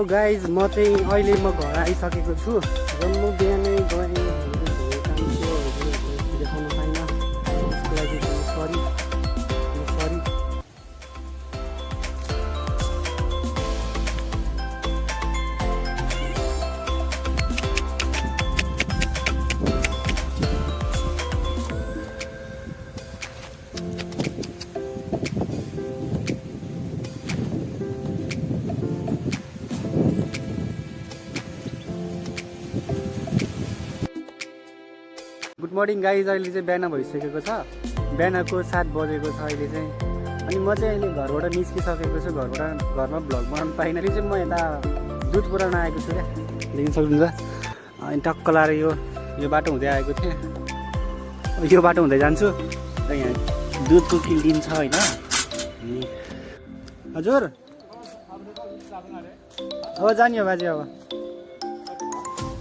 Hello guys, म चाहिँ अहिले घर आइसकेको छु र म बिहानै गएँ देखाउन पाइनँ, त्यसको लागि सरी। गुड मर्निङ गाइज, अहिले चाहिँ बिहान भइसकेको छ, बिहानको 7 बजेको छ अहिले चाहिँ। अनि म चाहिँ अहिले घरबाट निस्किसकेको छु, घरमा भ्लग बनाउनु पाइनँ। अहिले चाहिँ म यता दुध पुऱ्याउन आएको छु क्या, देख्न सक्नुहुन्छ। अनि टक्क लाएर यो बाटो हुँदै आएको थिएँ, यो बाटो हुँदै जान्छु र यहाँ दुधको क्यान्टिन छ होइन। हजुर अब जाने हो बाजे, अब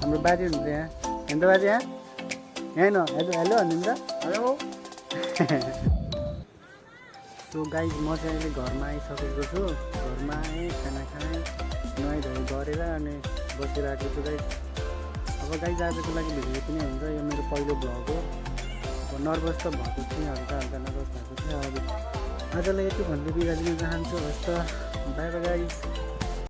हाम्रो बाजे हुन्छ यहाँ, होइन त बाजे? यहाँ हेलो हेलो भन्नुहुन्छ। हेलो सो गाइज, म चाहिँ अहिले घरमा आइसकेको छु। घरमा आएँ, खाना खाएँ, नुहाइधुवाइ गरेर अनि बसिरहेको छु गाइज। अब गाइज आजको लागि भिडियो पनि हुन्छ, यो मेरो पहिलो भ्लग हो। अब नर्भस त भएको थिएँ, हल्का नर्भस भएको थियो। अब आजलाई यति भन्दै बिदा दिन चाहन्छु। हस् त, बाई बाई गाइज।